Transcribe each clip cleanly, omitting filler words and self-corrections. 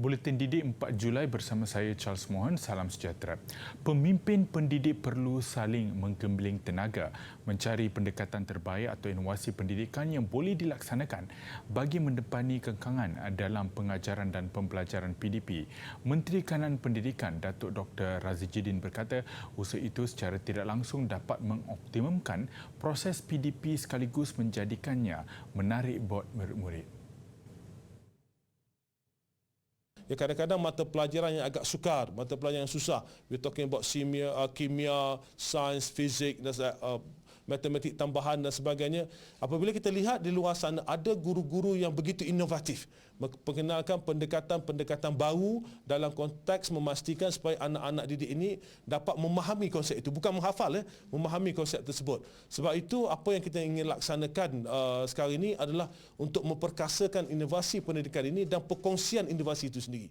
Buletin Didik 4 Julai bersama saya Charles Mohan. Salam sejahtera. Pemimpin pendidik perlu saling menggembeling tenaga mencari pendekatan terbaik atau inovasi pendidikan yang boleh dilaksanakan bagi mendepani kengkangan dalam pengajaran dan pembelajaran PDP. Menteri Kanan Pendidikan Datuk Dr. Razidin berkata usaha itu secara tidak langsung dapat mengoptimumkan proses PDP sekaligus menjadikannya menarik buat murid-murid. Ya, kadang-kadang mata pelajaran yang agak sukar, mata pelajaran yang susah. We're talking about kimia, sains, fizik, matematik tambahan dan sebagainya. Apabila kita lihat di luar sana ada guru-guru yang begitu inovatif, memperkenalkan pendekatan-pendekatan baru dalam konteks memastikan supaya anak-anak didik ini dapat memahami konsep itu, bukan menghafal, memahami konsep tersebut. Sebab itu apa yang kita ingin laksanakan sekarang ini adalah untuk memperkasakan inovasi pendidikan ini dan perkongsian inovasi itu sendiri.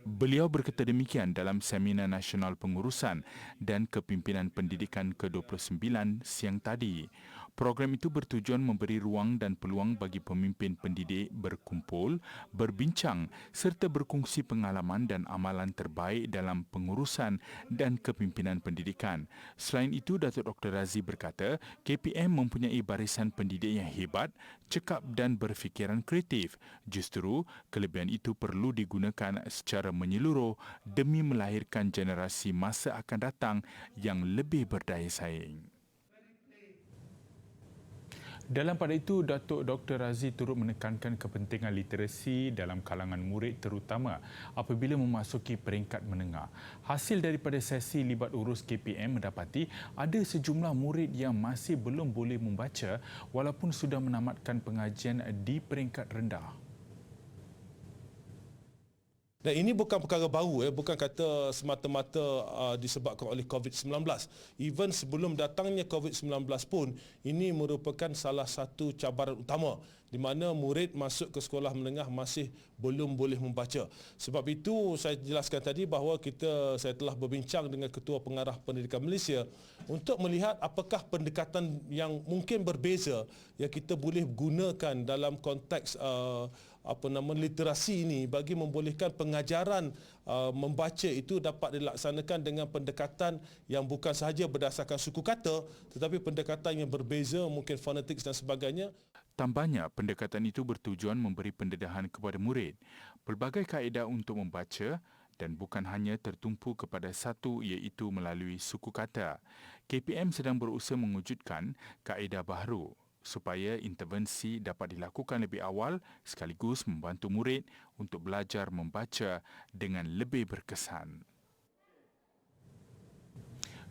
Beliau berkata demikian dalam Seminar Nasional Pengurusan dan Kepimpinan Pendidikan ke-29 siang tadi. Program itu bertujuan memberi ruang dan peluang bagi pemimpin pendidik berkumpul, berbincang serta berkongsi pengalaman dan amalan terbaik dalam pengurusan dan kepimpinan pendidikan. Selain itu, Datuk Dr. Razi berkata, KPM mempunyai barisan pendidik yang hebat, cekap dan berfikiran kreatif. Justru, kelebihan itu perlu digunakan secara menyeluruh demi melahirkan generasi masa akan datang yang lebih berdaya saing. Dalam pada itu, Datuk Dr. Razi turut menekankan kepentingan literasi dalam kalangan murid terutama apabila memasuki peringkat menengah. Hasil daripada sesi libat urus KPM mendapati ada sejumlah murid yang masih belum boleh membaca walaupun sudah menamatkan pengajian di peringkat rendah. Dan ini bukan perkara baru, bukan kata semata-mata disebabkan oleh COVID-19. Even sebelum datangnya COVID-19 pun, ini merupakan salah satu cabaran utama di mana murid masuk ke sekolah menengah masih belum boleh membaca. Sebab itu saya jelaskan tadi bahawa saya telah berbincang dengan Ketua Pengarah Pendidikan Malaysia untuk melihat apakah pendekatan yang mungkin berbeza yang kita boleh gunakan dalam konteks literasi ini bagi membolehkan pengajaran membaca itu dapat dilaksanakan dengan pendekatan yang bukan sahaja berdasarkan suku kata tetapi pendekatan yang berbeza, mungkin fonetik dan sebagainya. Tambahnya, pendekatan itu bertujuan memberi pendedahan kepada murid pelbagai kaedah untuk membaca dan bukan hanya tertumpu kepada satu iaitu melalui suku kata. KPM sedang berusaha mewujudkan kaedah baharu supaya intervensi dapat dilakukan lebih awal sekaligus membantu murid untuk belajar membaca dengan lebih berkesan.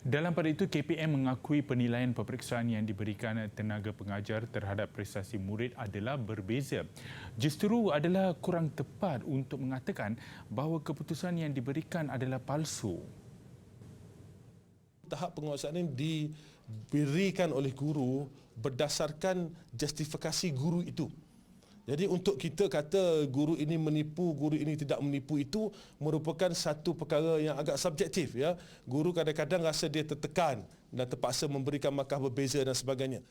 Dalam pada itu, KPM mengakui penilaian peperiksaan yang diberikan tenaga pengajar terhadap prestasi murid adalah berbeza. Justru adalah kurang tepat untuk mengatakan bahawa keputusan yang diberikan adalah palsu. Tahap penguasaan ini diberikan oleh guru berdasarkan justifikasi guru itu. Jadi untuk kita kata guru ini menipu, guru ini tidak menipu, itu merupakan satu perkara yang agak subjektif. Guru kadang-kadang rasa dia tertekan dan terpaksa memberikan markah berbeza dan sebagainya.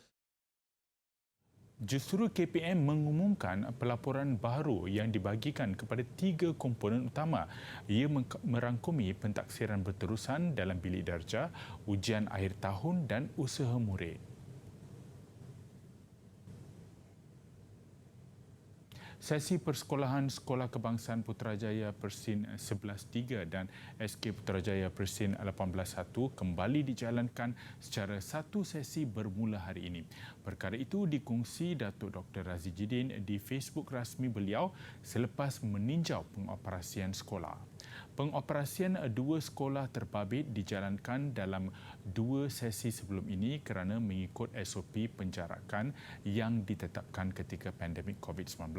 Justru KPM mengumumkan pelaporan baru yang dibagikan kepada 3 komponen utama. Ia merangkumi pentaksiran berterusan dalam bilik darjah, ujian akhir tahun dan usaha murid. Sesi persekolahan Sekolah Kebangsaan Putrajaya Persin 11.3 dan SK Putrajaya Persin 18.1 kembali dijalankan secara satu sesi bermula hari ini. Perkara itu dikongsi Datuk Dr. Razidin di Facebook rasmi beliau selepas meninjau pengoperasian sekolah. Pengoperasian 2 sekolah terbabit dijalankan dalam 2 sesi sebelum ini kerana mengikut SOP penjarakan yang ditetapkan ketika pandemik COVID-19.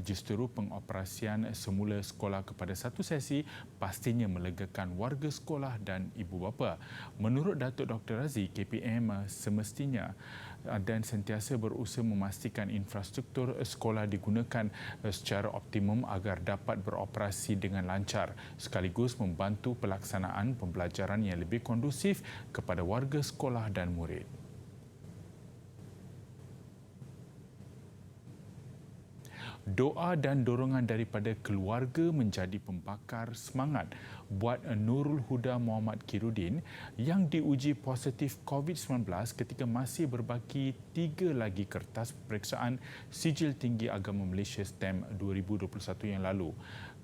Justru pengoperasian semula sekolah kepada satu sesi pastinya melegakan warga sekolah dan ibu bapa. Menurut Datuk Dr. Razi, KPM semestinya dan sentiasa berusaha memastikan infrastruktur sekolah digunakan secara optimum agar dapat beroperasi dengan lancar sekaligus membantu pelaksanaan pembelajaran yang lebih kondusif kepada warga sekolah dan murid. Doa dan dorongan daripada keluarga menjadi pembakar semangat buat Nurul Huda Muhammad Khairuddin yang diuji positif COVID-19 ketika masih berbaki 3 lagi kertas peperiksaan Sijil Tinggi Agama Malaysia STEM 2021 yang lalu.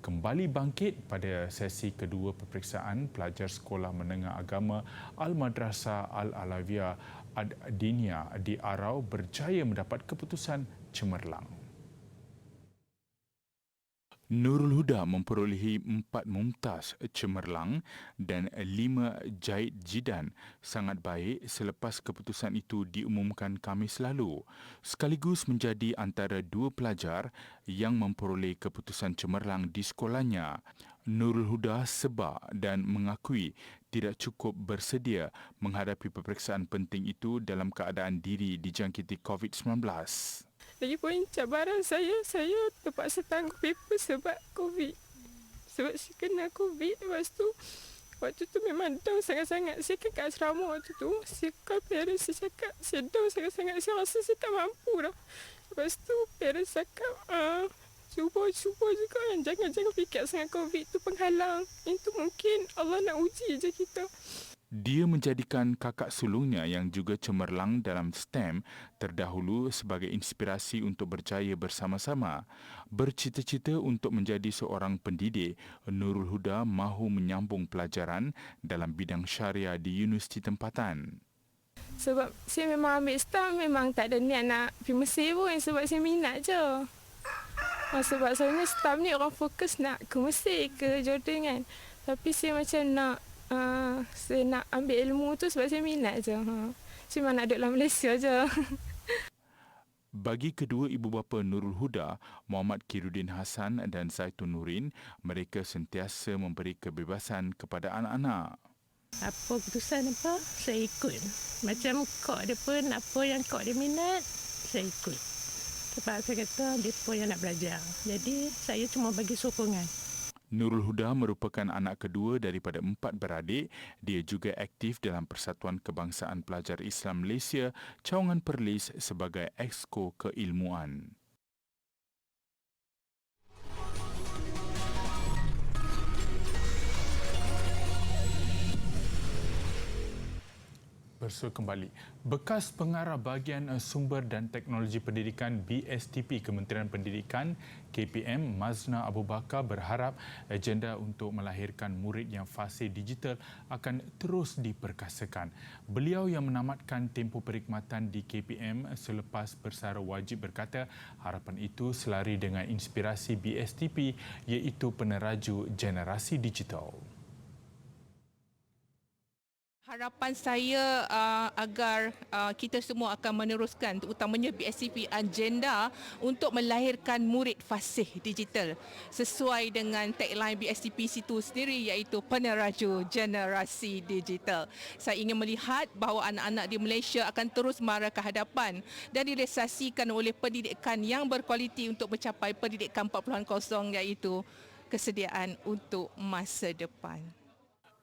Kembali bangkit pada sesi kedua peperiksaan, pelajar Sekolah Menengah Agama Al-Madrasah Al-Alawiyah Ad-Diniyah di Arau berjaya mendapat keputusan cemerlang. Nurul Huda memperolehi 4 mumtaz cemerlang dan 5 jaid jidan sangat baik selepas keputusan itu diumumkan Khamis lalu. Sekaligus menjadi antara 2 pelajar yang memperoleh keputusan cemerlang di sekolahnya. Nurul Huda sebab dan mengakui tidak cukup bersedia menghadapi peperiksaan penting itu dalam keadaan diri dijangkiti COVID-19. Lagipun cabaran saya terpaksa tangguh paper sebab COVID. Sebab saya kena COVID. Lepas tu, waktu tu memang down sangat-sangat. Saya kan kat asrama waktu tu. Saya call parents, saya cakap, saya down sangat-sangat. Saya rasa saya tak mampu dah. Lepas tu, parents cakap, cuba juga jangan fikir sangat COVID tu penghalang. Itu mungkin Allah nak uji je kita. Dia menjadikan kakak sulungnya yang juga cemerlang dalam STEM terdahulu sebagai inspirasi untuk berjaya bersama-sama. Bercita-cita untuk menjadi seorang pendidik, Nurul Huda mahu menyambung pelajaran dalam bidang syariah di universiti tempatan. Sebab saya memang ambil STEM, memang tak ada niat nak pergi Mesir pun sebab saya minat je. Sebab sebenarnya STEM ni orang fokus nak ke Mesir, ke Jordan kan. Tapi saya macam saya nak ambil ilmu tu sebab saya minat je. Cuma nak duduk dalam Malaysia je. Bagi kedua ibu bapa Nurul Huda, Muhammad Khairuddin Hassan dan Zaitun Nurin, mereka sentiasa memberi kebebasan kepada anak-anak. Apa keputusan apa, saya ikut. Macam kok dia pun, apa yang kok dia minat, saya ikut. Sebab saya kata, dia pun yang nak belajar. Jadi, saya cuma bagi sokongan. Nurul Huda merupakan anak kedua daripada 4 beradik. Dia juga aktif dalam Persatuan Kebangsaan Pelajar Islam Malaysia, Cawangan Perlis sebagai Exco Keilmuan. Bersua kembali. Bekas pengarah bahagian Sumber dan Teknologi Pendidikan BSTP Kementerian Pendidikan KPM Mazna Abu Bakar berharap agenda untuk melahirkan murid yang fasih digital akan terus diperkasakan. Beliau yang menamatkan tempoh perkhidmatan di KPM selepas bersara wajib berkata harapan itu selari dengan inspirasi BSTP iaitu peneraju generasi digital. Harapan saya agar kita semua akan meneruskan terutamanya BSTP agenda untuk melahirkan murid fasih digital sesuai dengan tagline BSTP situ sendiri iaitu peneraju generasi digital. Saya ingin melihat bahawa anak-anak di Malaysia akan terus marah ke hadapan dan direalisasikan oleh pendidikan yang berkualiti untuk mencapai pendidikan 4.0 iaitu kesediaan untuk masa depan.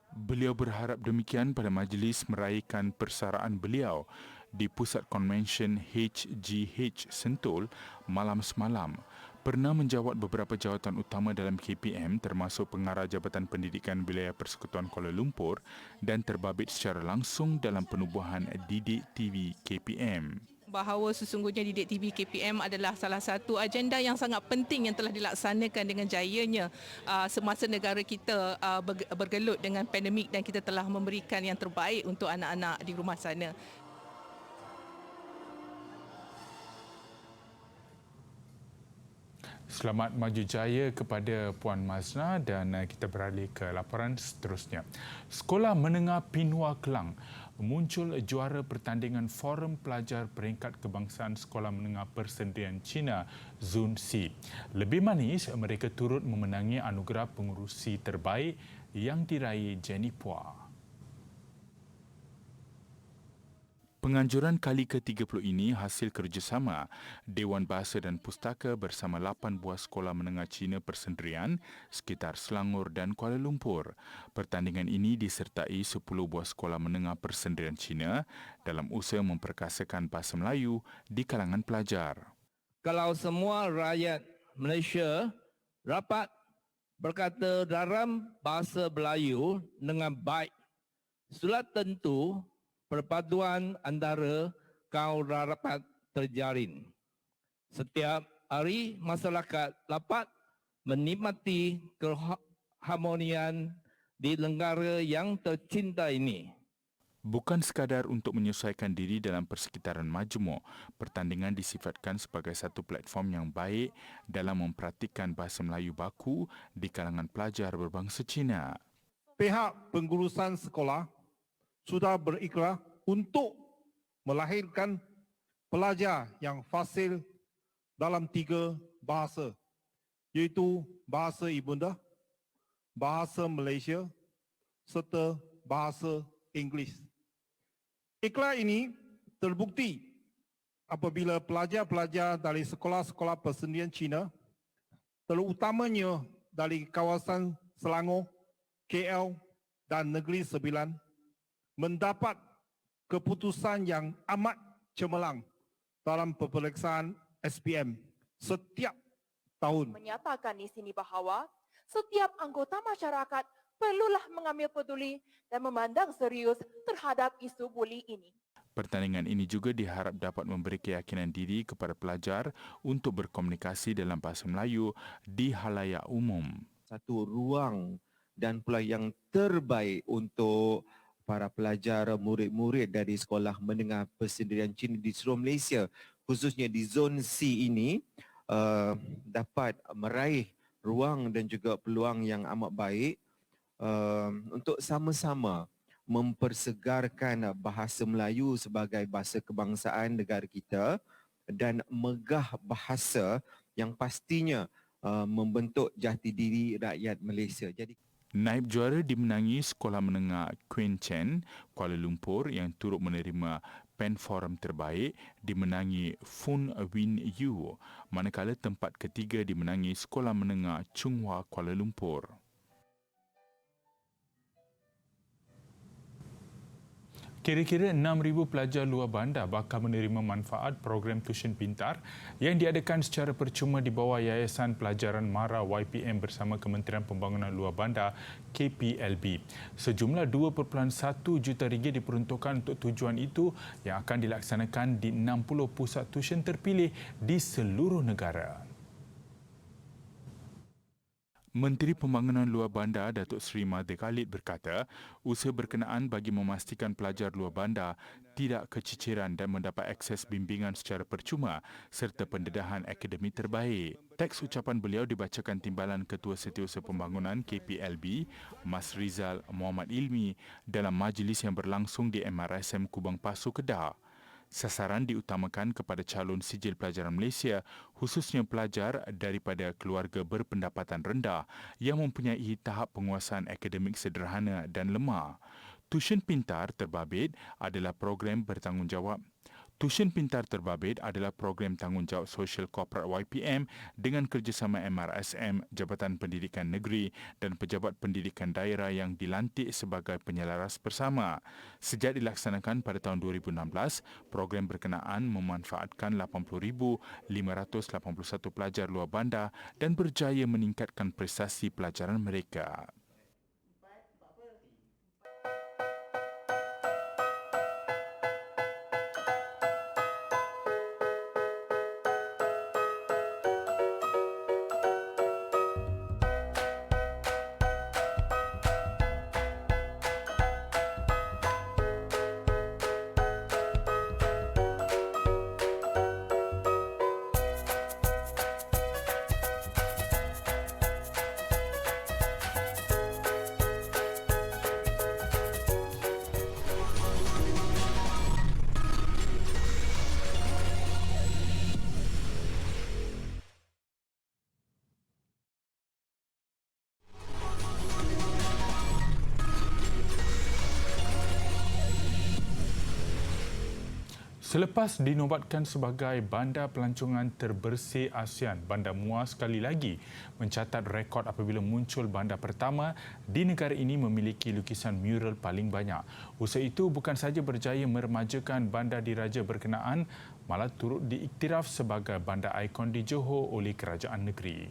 Beliau berharap demikian pada majlis meraihkan persaraan beliau di Pusat Konvensyen HGH Sentul malam semalam. Pernah menjawat beberapa jawatan utama dalam KPM termasuk pengarah Jabatan Pendidikan Wilayah Persekutuan Kuala Lumpur dan terbabit secara langsung dalam penubuhan Didik TV KPM. Bahawa sesungguhnya Didik TV KPM adalah salah satu agenda yang sangat penting yang telah dilaksanakan dengan jayanya semasa negara kita bergelut dengan pandemik dan kita telah memberikan yang terbaik untuk anak-anak di rumah sana. Selamat maju jaya kepada Puan Mazna dan kita beralih ke laporan seterusnya. Sekolah Menengah Pinhua Kelang muncul juara pertandingan Forum Pelajar Peringkat Kebangsaan Sekolah Menengah Persendirian China Zun C. Lebih manis, mereka turut memenangi anugerah pengurusi terbaik yang diraih Jenny Phua. Penganjuran kali ke-30 ini hasil kerjasama Dewan Bahasa dan Pustaka bersama 8 buah sekolah menengah Cina persendirian sekitar Selangor dan Kuala Lumpur. Pertandingan ini disertai 10 buah sekolah menengah persendirian Cina dalam usaha memperkasakan bahasa Melayu di kalangan pelajar. Kalau semua rakyat Malaysia dapat berkata dalam bahasa Melayu dengan baik. Sudah tentu perpaduan antara kau dapat terjalin. Setiap hari masyarakat dapat menikmati keharmonian di negara yang tercinta ini. Bukan sekadar untuk menyesuaikan diri dalam persekitaran majmuk, pertandingan disifatkan sebagai satu platform yang baik dalam mempraktikkan bahasa Melayu baku di kalangan pelajar berbangsa Cina. Pihak pengurusan sekolah sudah berikrar untuk melahirkan pelajar yang fasih dalam 3 bahasa, iaitu bahasa ibunda, bahasa Malaysia serta bahasa Inggeris. Ikrar ini terbukti apabila pelajar-pelajar dari sekolah-sekolah persendirian Cina, terutamanya dari kawasan Selangor, KL dan Negeri Sembilan, mendapat keputusan yang amat cemerlang dalam peperiksaan SPM setiap tahun. Menyatakan di sini bahawa setiap anggota masyarakat perlulah mengambil peduli dan memandang serius terhadap isu buli ini. Pertandingan ini juga diharap dapat memberi keyakinan diri kepada pelajar untuk berkomunikasi dalam bahasa Melayu di halayak umum. Satu ruang dan pula yang terbaik untuk para pelajar, murid-murid dari sekolah menengah persendirian Cina di seluruh Malaysia, khususnya di zon C ini, dapat meraih ruang dan juga peluang yang amat baik untuk sama-sama mempersegarkan bahasa Melayu sebagai bahasa kebangsaan negara kita dan megah bahasa yang pastinya membentuk jati diri rakyat Malaysia. Jadi Naib juara dimenangi Sekolah Menengah Queen Chen, Kuala Lumpur yang turut menerima Pen Forum terbaik dimenangi Fun Win Yu, manakala tempat ketiga dimenangi Sekolah Menengah Chung Hua Kuala Lumpur. Kira-kira 6,000 pelajar luar bandar bakal menerima manfaat program Tuition Pintar yang diadakan secara percuma di bawah Yayasan Pelajaran MARA YPM bersama Kementerian Pembangunan Luar Bandar KPLB. Sejumlah 2.1 juta ringgit diperuntukkan untuk tujuan itu yang akan dilaksanakan di 60 pusat tuition terpilih di seluruh negara. Menteri Pembangunan Luar Bandar Datuk Seri Mahathir Khalid berkata, usaha berkenaan bagi memastikan pelajar luar bandar tidak keciciran dan mendapat akses bimbingan secara percuma serta pendedahan akademik terbaik. Teks ucapan beliau dibacakan Timbalan Ketua Setiausaha Pembangunan KPLB, Mas Rizal Muhammad Ilmi dalam majlis yang berlangsung di MRSM Kubang Pasu, Kedah. Sasaran diutamakan kepada calon sijil pelajaran Malaysia, khususnya pelajar daripada keluarga berpendapatan rendah yang mempunyai tahap penguasaan akademik sederhana dan lemah. Tuition Pintar Terbabit adalah program bertanggungjawab. Tuition Pintar Terbabit adalah program tanggungjawab sosial korporat YPM dengan kerjasama MRSM, Jabatan Pendidikan Negeri dan pejabat pendidikan daerah yang dilantik sebagai penyelaras bersama. Sejak dilaksanakan pada tahun 2016, program berkenaan memanfaatkan 80,581 pelajar luar bandar dan berjaya meningkatkan prestasi pelajaran mereka. Selepas dinobatkan sebagai bandar pelancongan terbersih ASEAN, Bandar Muar sekali lagi mencatat rekod apabila muncul bandar pertama di negara ini memiliki lukisan mural paling banyak. Usaha itu bukan sahaja berjaya meremajakan bandar diraja berkenaan, malah turut diiktiraf sebagai bandar ikon di Johor oleh kerajaan negeri.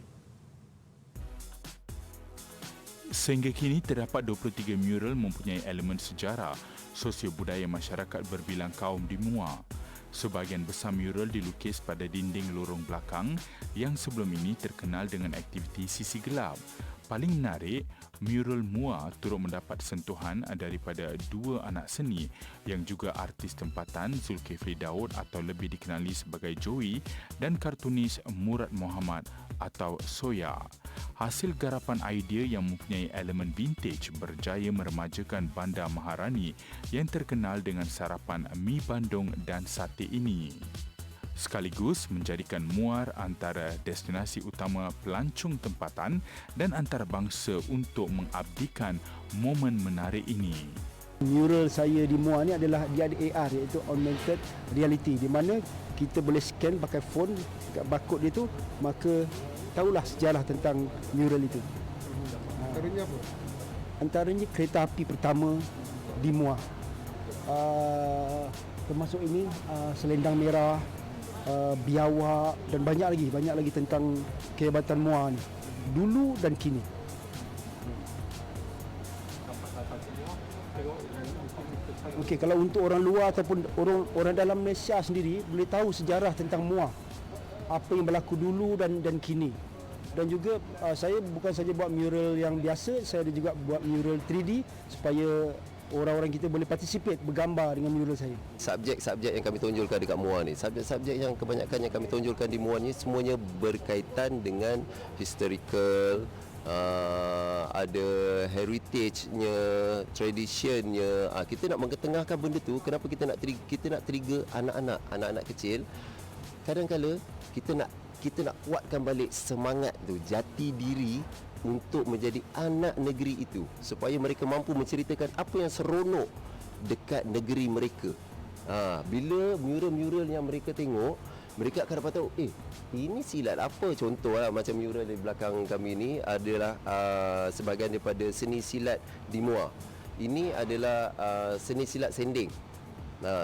Sehingga kini terdapat 23 mural mempunyai elemen sejarah, sosio-budaya masyarakat berbilang kaum di Muar. Sebahagian besar mural dilukis pada dinding lorong belakang yang sebelum ini terkenal dengan aktiviti sisi gelap. Paling menarik, mural Muar turut mendapat sentuhan daripada dua anak seni yang juga artis tempatan Zulkifli Daud atau lebih dikenali sebagai Joey dan kartunis Murad Muhammad atau Soya. Hasil garapan idea yang mempunyai elemen vintage berjaya meremajakan Bandar Maharani yang terkenal dengan sarapan mi bandung dan sate ini. Sekaligus menjadikan Muar antara destinasi utama pelancong tempatan dan antarabangsa untuk mengabdikan momen menarik ini. Mural saya di Muar ni adalah dia ada AR, iaitu augmented reality, di mana kita boleh scan pakai phone dekat barcode dia tu, maka tahulah sejarah tentang mural itu. Antaranya apa? Antaranya kereta api pertama di Muar. Termasuk ini selendang merah, biawak dan banyak lagi tentang kehebatan Muar ni dulu dan kini. Okey, kalau untuk orang luar ataupun orang dalam Malaysia sendiri boleh tahu sejarah tentang Muar, apa yang berlaku dulu dan kini. Dan juga saya bukan saja buat mural yang biasa, saya ada juga buat mural 3D supaya orang-orang kita boleh participate bergambar dengan mural saya. Subjek-subjek yang kami tonjolkan dekat Muar ni, subjek-subjek yang kebanyakan yang kami tonjolkan di Muar ni semuanya berkaitan dengan historical, ada heritage-nya, tradition-nya. Kita nak mengetengahkan benda tu. Kenapa kita nak trigger anak-anak kecil? Kadang-kala kita nak kuatkan balik semangat tu, jati diri untuk menjadi anak negeri itu, supaya mereka mampu menceritakan apa yang seronok dekat negeri mereka. Bila mural-mural yang mereka tengok, mereka akan dapat tahu, ini silat apa. Contohlah macam mural di belakang kami ni adalah sebahagian daripada seni silat di Muar. Ini adalah seni silat sending.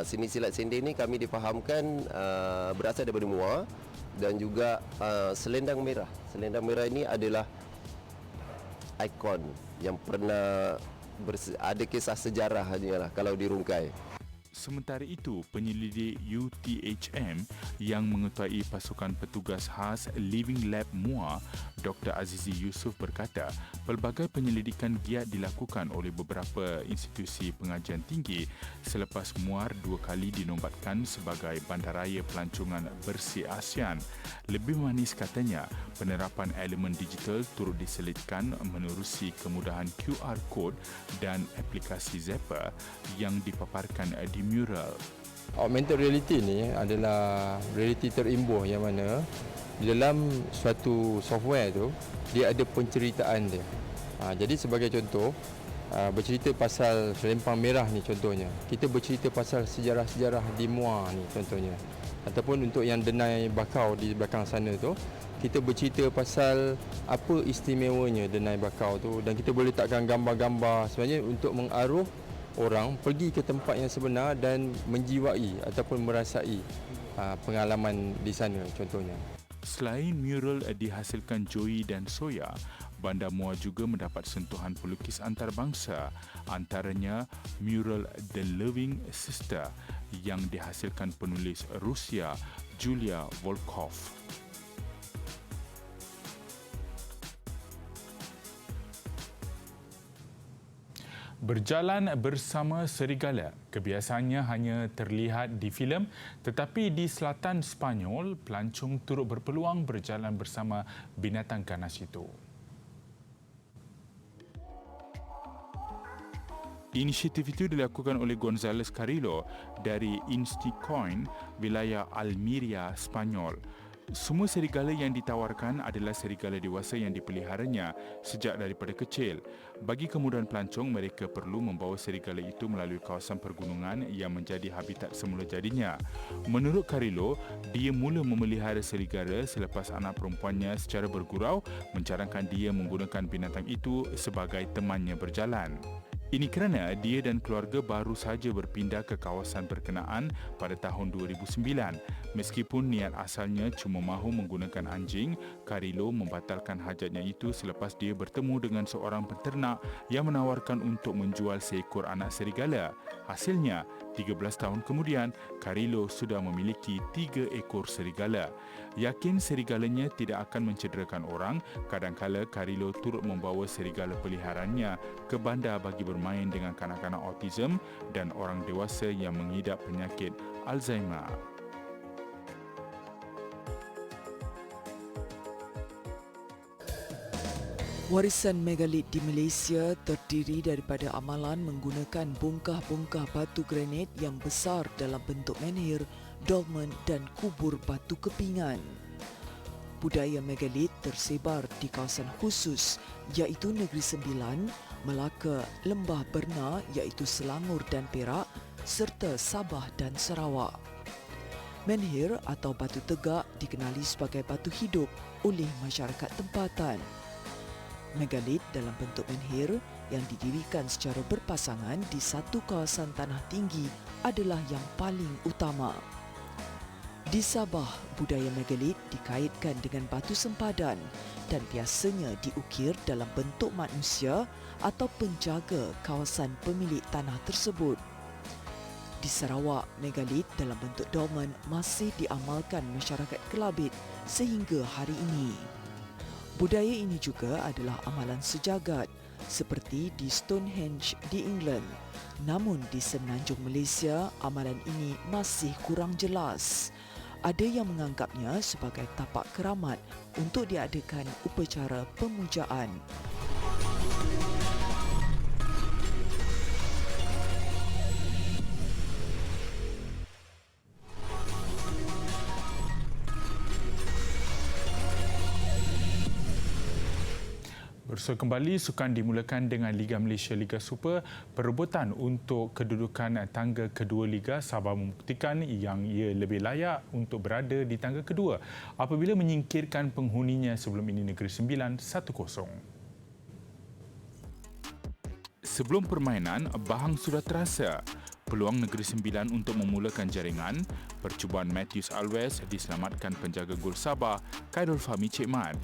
Seni silat sending ni kami difahamkan berasal daripada Muar. Dan juga selendang merah. Selendang merah ini adalah ikon yang pernah ada kisah sejarahnya lah kalau dirungkai. Sementara itu, penyelidik UTHM yang mengetuai pasukan petugas khas Living Lab Muar, Dr. Azizi Yusof berkata, pelbagai penyelidikan giat dilakukan oleh beberapa institusi pengajian tinggi selepas Muar 2 kali dinobatkan sebagai bandaraya pelancongan bersih ASEAN. Lebih manis katanya, penerapan elemen digital turut diselitkan menerusi kemudahan QR Code dan aplikasi Zapper yang dipaparkan di mural. Augmented reality ni adalah reality terimbuh yang mana di dalam suatu software tu dia ada penceritaan dia. Jadi sebagai contoh, bercerita pasal selempang merah ni contohnya. Kita bercerita pasal sejarah-sejarah di Muar ni contohnya. Ataupun untuk yang Denai Bakau di belakang sana tu, kita bercerita pasal apa istimewanya Denai Bakau tu, dan kita boleh letakkan gambar-gambar sebenarnya untuk mengaruh orang pergi ke tempat yang sebenar dan menjiwai ataupun merasai pengalaman di sana contohnya. Selain mural dihasilkan Joey dan Soya, Bandar Muar juga mendapat sentuhan pelukis antarabangsa, antaranya mural The Living Sister yang dihasilkan penulis Rusia Julia Volkov. Berjalan bersama serigala kebiasaannya hanya terlihat di filem, tetapi di selatan Sepanyol, pelancong turut berpeluang berjalan bersama binatang ganas itu. Inisiatif itu dilakukan oleh Gonzales Carrillo dari Insticoin, wilayah Almeria, Sepanyol. Semua serigala yang ditawarkan adalah serigala dewasa yang dipeliharanya sejak daripada kecil. Bagi kemudahan pelancong, mereka perlu membawa serigala itu melalui kawasan pergunungan yang menjadi habitat semula jadinya. Menurut Carrillo, dia mula memelihara serigala selepas anak perempuannya secara bergurau mencadangkan dia menggunakan binatang itu sebagai temannya berjalan. Ini kerana dia dan keluarga baru saja berpindah ke kawasan berkenaan pada tahun 2009. Meskipun niat asalnya cuma mahu menggunakan anjing, Carilo membatalkan hajatnya itu selepas dia bertemu dengan seorang penternak yang menawarkan untuk menjual seekor anak serigala. Hasilnya, 13 tahun kemudian, Carilo sudah memiliki 3 ekor serigala. Yakin serigalanya tidak akan mencederakan orang, kadangkala Carilo turut membawa serigala peliharaannya ke bandar bagi bermain dengan kanak-kanak autism dan orang dewasa yang mengidap penyakit Alzheimer. Warisan megalit di Malaysia terdiri daripada amalan menggunakan bongkah-bongkah batu granit yang besar dalam bentuk menhir, dolmen dan kubur batu kepingan. Budaya megalit tersebar di kawasan khusus iaitu Negeri Sembilan, Melaka, Lembah Berna iaitu Selangor dan Perak serta Sabah dan Sarawak. Menhir atau batu tegak dikenali sebagai batu hidup oleh masyarakat tempatan. Megalit dalam bentuk menhir yang didirikan secara berpasangan di satu kawasan tanah tinggi adalah yang paling utama. Di Sabah, budaya megalit dikaitkan dengan batu sempadan dan biasanya diukir dalam bentuk manusia atau penjaga kawasan pemilik tanah tersebut. Di Sarawak, megalit dalam bentuk dolmen masih diamalkan masyarakat Kelabit sehingga hari ini. Budaya ini juga adalah amalan sejagat seperti di Stonehenge di England. Namun di Semenanjung Malaysia, amalan ini masih kurang jelas. Ada yang menganggapnya sebagai tapak keramat untuk diadakan upacara pemujaan. Bersua kembali, sukan dimulakan dengan Liga Malaysia Liga Super. Perebutan untuk kedudukan tangga kedua Liga, Sabah membuktikan yang ia lebih layak untuk berada di tangga kedua apabila menyingkirkan penghuninya sebelum ini Negeri Sembilan 1-0. Sebelum permainan, bahang sudah terasa. Peluang Negeri Sembilan untuk memulakan jaringan, percubaan Matthews Alves diselamatkan penjaga gol Sabah, Khairul Fahmi Cik Mat.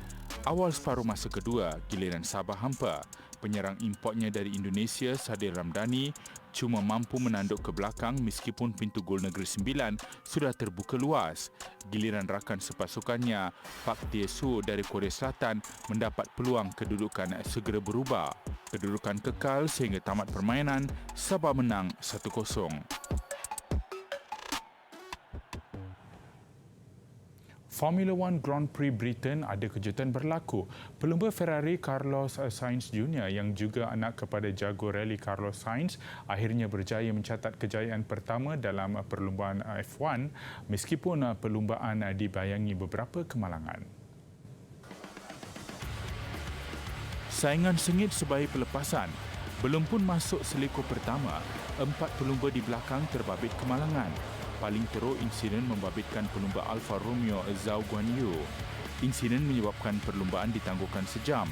Awal separuh masa kedua, giliran Sabah hampa. Penyerang importnya dari Indonesia, Sadil Ramdhani, cuma mampu menanduk ke belakang meskipun pintu gol Negeri Sembilan sudah terbuka luas. Giliran rakan sepasukannya, Park Tae-soo dari Korea Selatan mendapat peluang kedudukan segera berubah. Kedudukan kekal sehingga tamat permainan, Sabah menang 1-0. Formula One Grand Prix Britain ada kejutan berlaku. Pelumba Ferrari Carlos Sainz Jr. yang juga anak kepada jago rally Carlos Sainz akhirnya berjaya mencatat kejayaan pertama dalam perlumbaan F1 meskipun perlumbaan dibayangi beberapa kemalangan. Saingan sengit sebagai pelepasan. Belum pun masuk selekor pertama, 4 pelumba di belakang terbabit kemalangan. Paling teruk insiden membabitkan pelumba Alfa Romeo Zhou Guanyu. Insiden menyebabkan perlumbaan ditangguhkan sejam.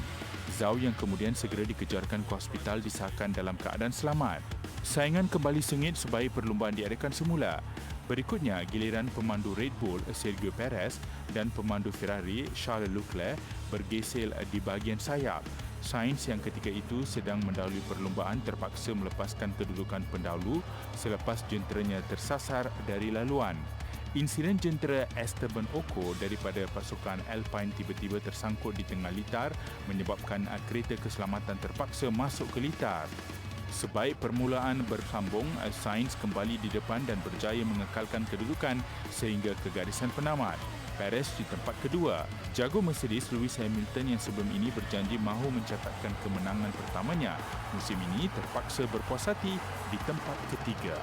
Zhou yang kemudian segera dikejarkan ke hospital disahkan dalam keadaan selamat. Saingan kembali sengit sebaik perlumbaan diadakan semula. Berikutnya, giliran pemandu Red Bull Sergio Perez dan pemandu Ferrari Charles Leclerc bergesel di bahagian sayap. Sainz yang ketika itu sedang mendahului perlumbaan terpaksa melepaskan kedudukan pendahulu selepas jenteranya tersasar dari laluan. Insiden jentera Esteban Ocon daripada pasukan Alpine tiba-tiba tersangkut di tengah litar menyebabkan kereta keselamatan terpaksa masuk ke litar. Sebaik permulaan bersambung, Sainz kembali di depan dan berjaya mengekalkan kedudukan sehingga ke garisan penamat. Perez di tempat kedua. Jago Mercedes Lewis Hamilton yang sebelum ini berjanji mahu mencatatkan kemenangan pertamanya musim ini terpaksa berpuas hati di tempat ketiga.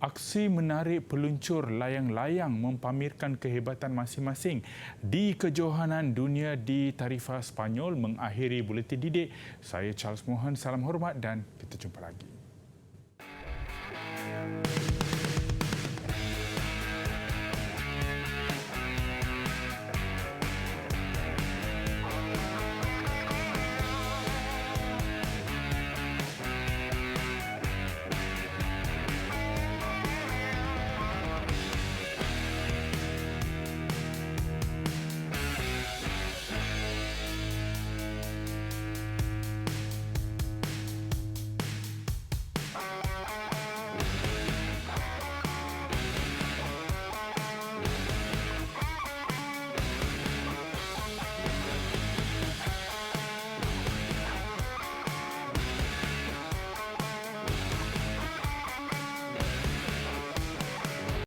Aksi menarik peluncur layang-layang mempamerkan kehebatan masing-masing di kejohanan dunia di Tarifa Spanyol mengakhiri buletin didik. Saya Charles Mohan, salam hormat dan kita jumpa lagi.